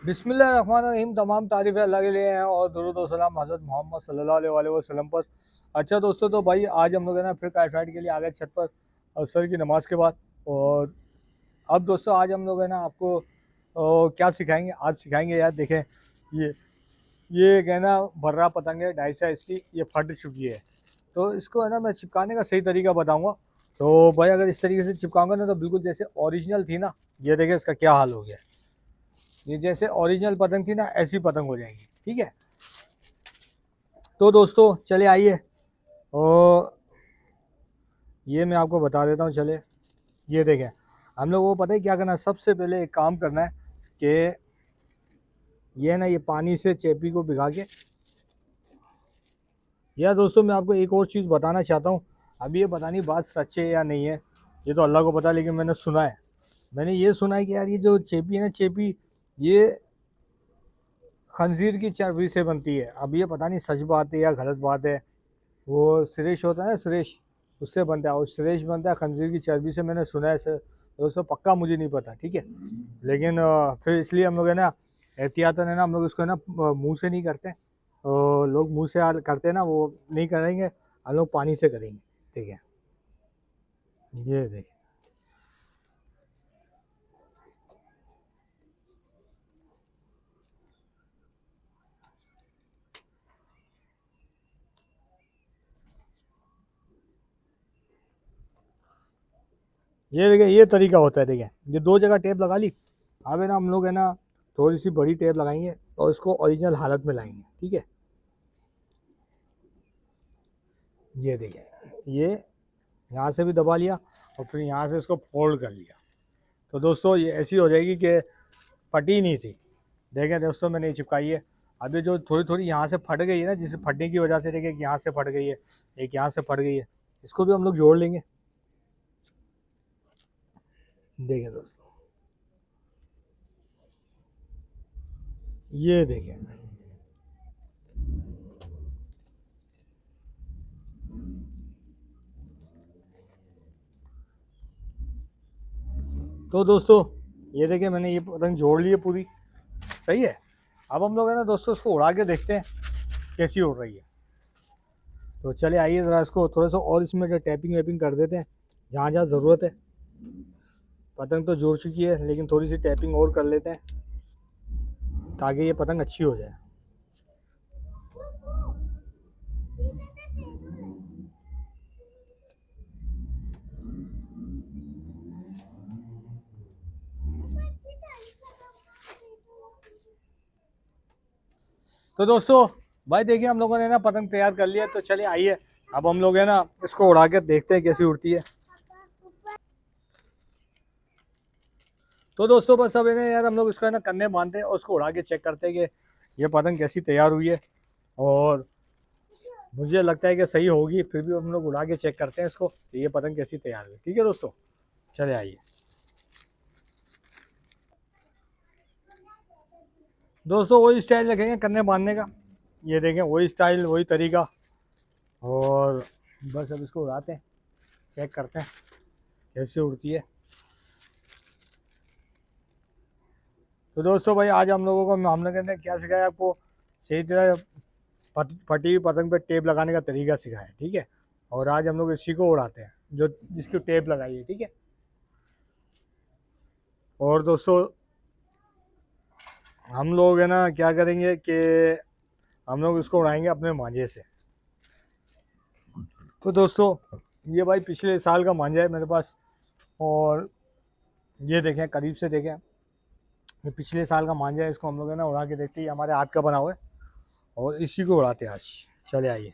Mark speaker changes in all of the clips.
Speaker 1: बिस्मिल्लाहिर्रहमानिर्रहीम। तमाम तारीफ़ें अल्लाह के लिए हैं और दुरूद व सलाम हज़रत मोहम्मद सल्लल्लाहु अलैहि वसल्लम पर। अच्छा दोस्तों, तो भाई आज हम लोग है ना फिर काइट फाइट के लिए आ गए छत पर असर की नमाज़ के बाद। और अब दोस्तों आज हम लोग है ना आपको क्या सिखाएंगे। आज सिखाएंगे यार, देखें ये ये एक है ना बर्रा पतंग है 2.5 साइज़ की, ये फट चुकी है। तो इसको है ना मैं चिपकाने का सही तरीका बताऊंगा। तो भाई अगर इस तरीके से चिपकाऊंगा ना तो बिल्कुल जैसे ओरिजिनल थी ना, ये देखें इसका क्या हाल हो गया। ये जैसे ओरिजिनल पतंग थी ना ऐसी पतंग हो जाएगी, ठीक है। तो दोस्तों चले आइए, और ये मैं आपको बता देता हूँ। चले, ये देखें, हम लोगों को पता है क्या करना है। सबसे पहले एक काम करना है कि ये ना ये पानी से चेपी को भिगा के, या दोस्तों मैं आपको एक और चीज़ बताना चाहता हूँ। अभी ये पता नहीं बात सच है या नहीं है, ये तो अल्लाह को पता है, लेकिन मैंने सुना है। मैंने ये सुना है कि यार ये जो चेपी है ना, चेपी ये खंजीर की चर्बी से बनती है। अब ये पता नहीं सच बात है या गलत बात है। वो सुरेश होता है ना, सुरेश, उससे बनता है। और सुरेश बनता है खंजीर की चर्बी से, मैंने सुना है सर। दोस्तों पक्का मुझे नहीं पता, ठीक है। लेकिन फिर इसलिए हम लोग है ना एहतियातन है ना हम लोग इसको है ना मुंह से नहीं करते। लोग मुंह से करते हैं ना, वो नहीं करेंगे। हम लोग पानी से करेंगे, ठीक है। ये देखिए, ये देखिए, ये तरीका होता है। देखिए ये 2 जगह टेप लगा ली। अब है ना हम लोग है ना थोड़ी सी बड़ी टेप लगाएंगे और इसको ओरिजिनल हालत में लाएंगे, ठीक है। ये देखिए, ये यहाँ से भी दबा लिया और फिर यहाँ से इसको फोल्ड कर लिया। तो दोस्तों ये ऐसी हो जाएगी कि फटी नहीं थी। देखें दोस्तों, मैंने चिपकाई है। अभी जो थोड़ी थोड़ी यहाँ से फट गई है ना, जिसे फटने की वजह से देखिए एक यहाँ से फट गई है, एक यहाँ से फट गई है। इसको भी हम लोग जोड़ लेंगे। देखें दोस्तों, ये देखें, तो दोस्तों ये देखें मैंने ये पतंग जोड़ ली है पूरी, सही है। अब हम लोग है ना दोस्तों इसको उड़ा के देखते हैं कैसी उड़ रही है। तो चले आइए ज़रा इसको थोड़ा सा और इसमें टैपिंग वैपिंग कर देते हैं जहाँ जहाँ ज़रूरत है। पतंग तो जुड़ चुकी है, लेकिन थोड़ी सी टैपिंग और कर लेते हैं ताकि ये पतंग अच्छी हो जाए। तो दोस्तों भाई देखिए, हम लोगों ने ना पतंग तैयार कर लिया। तो चलिए आइए, अब हम लोग है ना इसको उड़ा के देखते हैं कैसी उड़ती है। तो दोस्तों बस अब है ना यार हम लोग इसको है ना कन्ने बांधते हैं और उसको उड़ा के चेक करते हैं कि ये पतंग कैसी तैयार हुई है। और मुझे लगता है कि सही होगी, फिर भी हम लोग उड़ा के चेक करते हैं इसको कि ये पतंग कैसी तैयार हुई। ठीक है दोस्तों, चले आइए। दोस्तों वही स्टाइल रखेंगे कन्ने बांधने का। ये देखें, वही स्टाइल, वही तरीका। और बस अब इसको उड़ाते हैं, चेक करते हैं कैसे उड़ती है। तो दोस्तों भाई आज हम लोगों को हमने ने क्या सिखाया आपको, सही तरह फटी हुई पतंग पे टेप लगाने का तरीका सिखाया है, ठीक है। और आज हम लोग इसी को उड़ाते हैं जो जिसकी टेप लगाई है, ठीक है। और दोस्तों हम लोग है ना क्या करेंगे कि हम लोग इसको उड़ाएंगे अपने मांझे से। तो दोस्तों ये भाई पिछले साल का मांझा है मेरे पास। और ये देखें, करीब से देखें, ये पिछले साल का मांझा है। इसको हम लोग है ना उड़ा के देखते हैं, हमारे हाथ का बना हुआ है और इसी को उड़ाते हैं आज। चले आइए।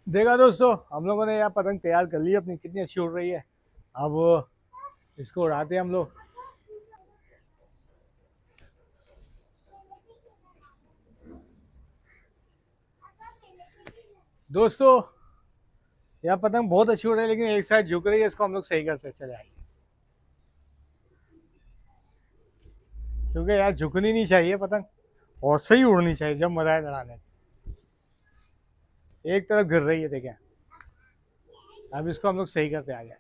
Speaker 1: देखा दोस्तों, हम लोगों ने यहाँ पतंग तैयार कर ली अपनी, कितनी अच्छी उड़ रही है। अब इसको उड़ाते हैं हम लोग। दोस्तों यहाँ पतंग बहुत अच्छी उड़ रही है, लेकिन एक साइड झुक रही है, इसको हम लोग सही करते हैं। चले आइए। क्योंकि यार झुकनी नहीं चाहिए पतंग, और सही उड़नी चाहिए जब मजा है लड़ाने। एक तरफ गिर रही है देखें। अब इसको हम लोग सही करते आ जाए।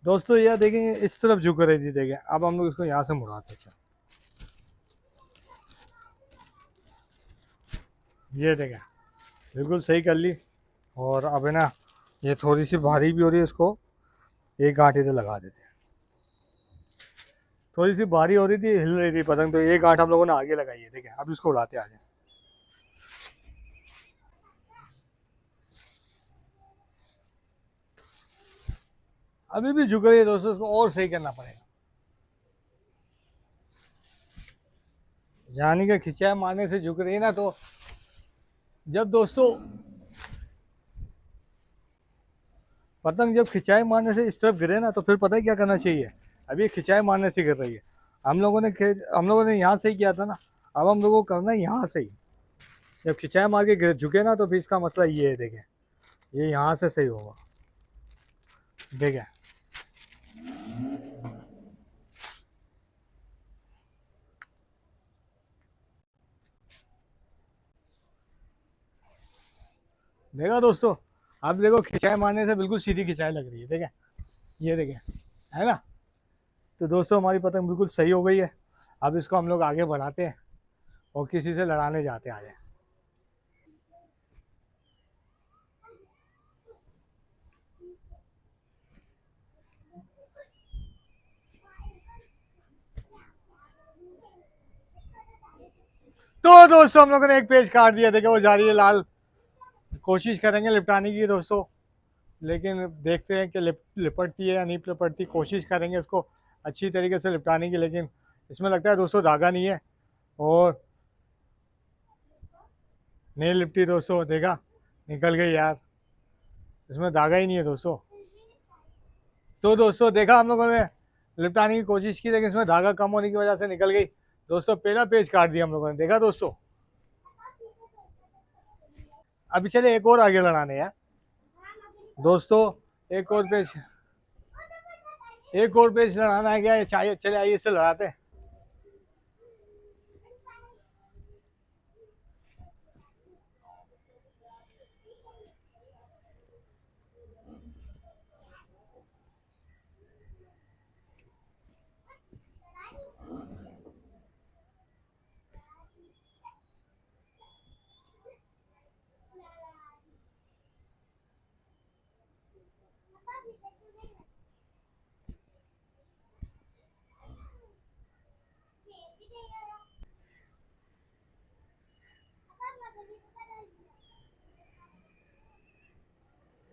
Speaker 1: दोस्तों यह देखें इस तरफ झुक रही थी देखें, अब हम लोग इसको यहाँ से मुड़ाते हैं। ये देखें बिल्कुल सही कर ली। और अब है ना ये थोड़ी सी भारी भी हो रही है, इसको एक गांठ इधर लगा देते हैं। थोड़ी सी भारी हो रही थी, हिल रही थी पतंग, तो एक गांठ हम लोगों ने आगे लगाई है। देखें अब इसको उड़ाते आ जाए। अभी भी झुक रही है दोस्तों, इसको और सही करना पड़ेगा। यानी कि खिंचाई मारने से झुक रही है ना, तो जब दोस्तों पतंग जब खिंचाई मारने से इस तरफ गिरे ना, तो फिर पता है क्या करना चाहिए। अभी खिंचाई मारने से गिर रही है, हम लोगों ने यहाँ से ही किया था ना, अब हम लोगों को करना है यहाँ से ही। जब खिंचाई मार के गिर झुके ना, तो फिर इसका मसला ये है देखें, ये यहाँ से सही होगा। देखें देखा दोस्तों, अब देखो खिंचाई मारने से बिल्कुल सीधी खिंचाई लग रही है। देखें ये देखें, है ना। तो दोस्तों हमारी पतंग बिल्कुल सही हो गई है। अब इसको हम लोग आगे बढ़ाते हैं और किसी से लड़ाने जाते हैं आगे। तो दोस्तों हम लोगों ने एक पेज काट दिया, देखो वो जा रही है लाल। कोशिश करेंगे लिपटाने की दोस्तों, लेकिन देखते हैं कि लिपटती है या नहीं लिपटती। कोशिश करेंगे इसको अच्छी तरीके से लिपटाने की, लेकिन इसमें लगता है दोस्तों धागा नहीं है और नहीं लिपटी दोस्तों। देखा निकल गई यार, इसमें धागा ही नहीं है दोस्तों। तो दोस्तों देखा हम लोगों ने लिपटाने की कोशिश की, लेकिन इसमें धागा कम होने की वजह से निकल गई दोस्तों। पहला पेज काट दिया हम लोगों ने, देखा दोस्तों। अभी चले एक और आगे लड़ाने यार दोस्तों, एक और पेज लड़ाना है क्या, चाहिए चले आइए इससे लड़ाते हैं।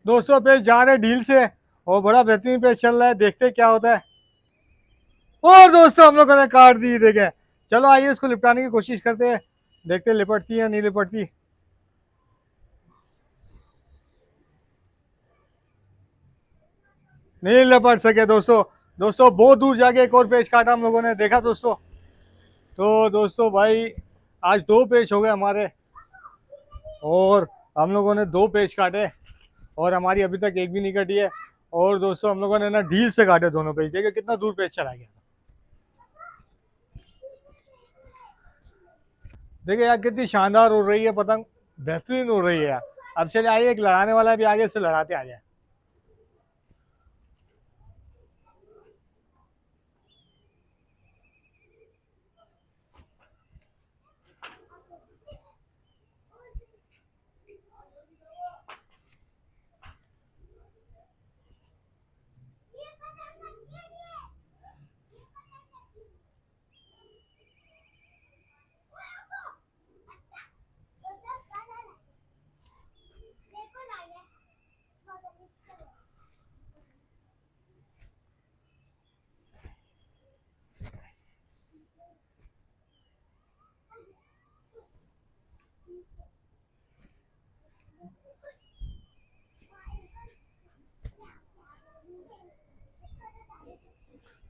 Speaker 1: दोस्तों पेज जा रहे ढील से और बड़ा बेहतरीन पेज चल रहा है, देखते क्या होता है। और दोस्तों हम लोगों ने काट दी देखे। चलो आइए इसको लिपटाने की कोशिश करते हैं, देखते लिपटती है या नहीं लिपटती। नहीं लिपट सके दोस्तों। दोस्तों बहुत दूर जाके एक और पेज काटा हम लोगों ने, देखा दोस्तों। तो दोस्तों भाई आज दो पेज हो गए हमारे, और हम लोगों ने दो पेज काटे और हमारी अभी तक एक भी नहीं कटी है। और दोस्तों हम लोगों ने ना ढील से काटे दोनों पेज, देखिए कितना दूर पेज चला गया। देखिए यार कितनी शानदार उड़ रही है पतंग, बेहतरीन उड़ रही है यार। अब चले आइए एक लड़ाने वाला भी आगे से लड़ाते आ जाए।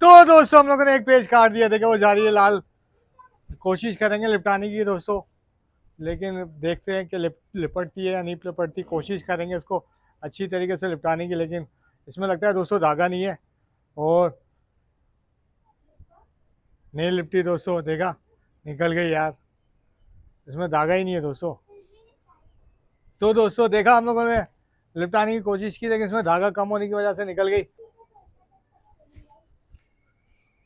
Speaker 1: तो दोस्तों हम लोगों ने एक पेज काट दिया, देखो वो जा रही है लाल। कोशिश करेंगे लिपटाने की दोस्तों, लेकिन देखते हैं कि लिपटती है या नहीं लिपटती। कोशिश करेंगे इसको अच्छी तरीके से लिपटाने की, लेकिन इसमें लगता है दोस्तों धागा नहीं है और नहीं लिपटी दोस्तों। देखा, निकल गई यार, इसमें धागा ही नहीं है दोस्तों। तो दोस्तों देखा, हम लोगों ने लिपटाने की कोशिश की, लेकिन इसमें धागा कम होने की वजह से निकल गई।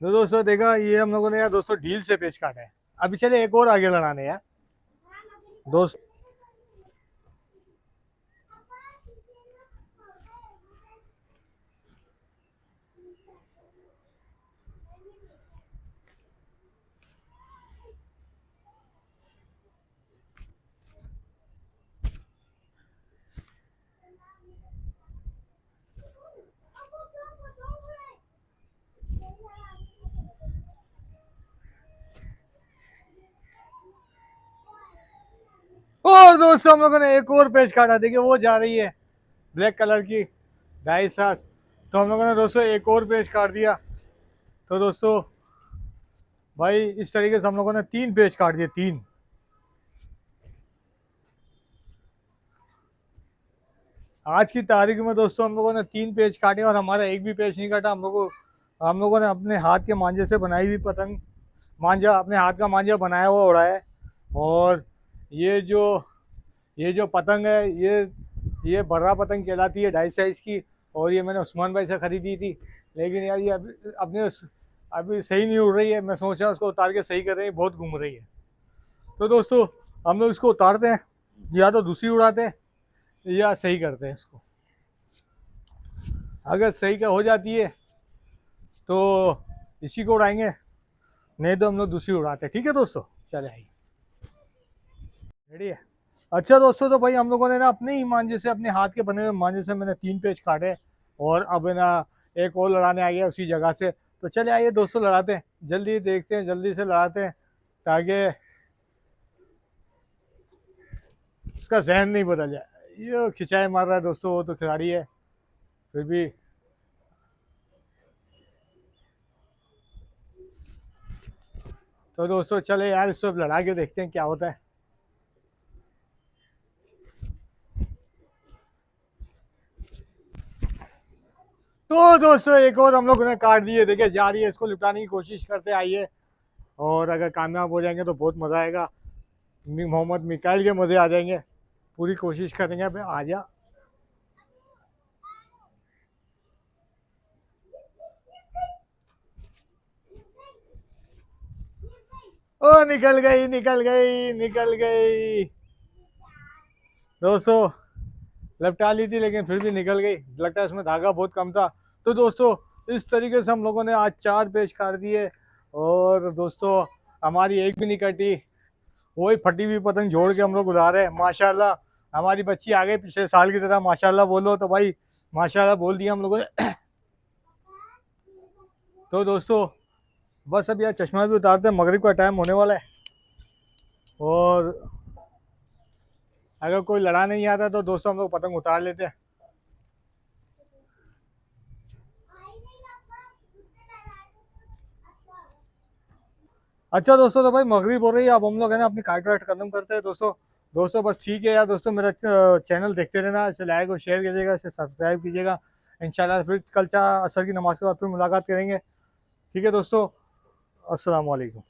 Speaker 1: तो दोस्तों देखा, ये हम लोगों ने यार दोस्तों ढील से पेच काटा है। अभी चले एक और आगे लगाने यार दोस्त। और दोस्तों हम लोगों ने एक और पेच काटा, देखिए वो जा रही है ब्लैक कलर की ढाई सात। तो हम लोगों ने दोस्तों एक और पेच काट दिया। तो दोस्तों भाई इस तरीके से हम लोगों ने 3 पेच काट दिए, 3। आज की तारीख में दोस्तों हम लोगों ने 3 पेच काटे और हमारा एक भी पेच नहीं काटा। हम लोगों ने अपने हाथ के मांझे से बनाई हुई पतंग, मांझा अपने हाथ का मांझा बनाया हुआ उड़ाया है। और ये जो ये जो पतंग है, ये बर्रा पतंग कहलाती है, 2.5 साइज की। और ये मैंने उस्मान भाई से ख़रीदी थी, लेकिन यार ये अभी सही नहीं उड़ रही है। मैं सोच रहा हूँ उसको उतार के सही कर रहे हैं, बहुत घूम रही है। तो दोस्तों हम लोग इसको उतारते हैं, या तो दूसरी उड़ाते हैं या सही करते हैं इसको। अगर सही का हो जाती है तो इसी को उड़ाएंगे, नहीं तो हम लोग दूसरी उड़ाते हैं। ठीक है दोस्तों, चले आइए, रेडी है। अच्छा दोस्तों, तो भाई हम लोगों ने ना अपने ही मांझे से, अपने हाथ के बने हुए मांझे से मैंने 3 पेच काटे और अब ना एक और लड़ाने आ गया उसी जगह से। तो चले आइए दोस्तों लड़ाते हैं, जल्दी देखते हैं, जल्दी से लड़ाते हैं ताकि उसका जहन नहीं बदल जाए। ये खिंचाई मार रहा है दोस्तों, वो तो खिलाड़ी है फिर भी। तो दोस्तों चले यार, इसको लड़ा के देखते हैं क्या होता है। तो दोस्तों एक और हम लोग ने काट दिए, देखिए जा रही है, इसको लिपटाने की कोशिश करते आइए। और अगर कामयाब हो जाएंगे तो बहुत मज़ा आएगा, मोहम्मद मिकाइल के मज़े आ जाएंगे। पूरी कोशिश करेंगे। भाई आ जा। ओ निकल गई, निकल गई, निकल गई दोस्तों। लपटा ली थी लेकिन फिर भी निकल गई, लगता है इसमें धागा बहुत कम था। तो दोस्तों इस तरीके से हम लोगों ने आज 4 पेच काट दिए और दोस्तों हमारी एक भी नहीं कटी। वही फटी हुई पतंग जोड़ के हम लोग उड़ा रहे हैं। माशाल्लाह हमारी बच्ची आ गई पिछले साल की तरह। माशाल्लाह बोलो तो भाई, माशाल्लाह बोल दिया हम लोगों ने। तो दोस्तों बस अब यार चश्मा भी उतारते हैं, मगरिब का टाइम होने वाला है। और अगर कोई लड़ा नहीं आता तो दोस्तों हम लोग पतंग उतार लेते हैं। अच्छा दोस्तों, तो भाई मगरिब हो रही है, अब हम लोग है ना अपनी काट वाट खत्म करते हैं दोस्तों। दोस्तों बस ठीक है यार दोस्तों, मेरा चैनल देखते रहना, इसे लाइक और शेयर कीजिएगा, इसे सब्सक्राइब कीजिएगा। इंशाल्लाह फिर कल असर की नमाज के बाद फिर मुलाकात करेंगे। ठीक है दोस्तों, अस्सलाम वालेकुम।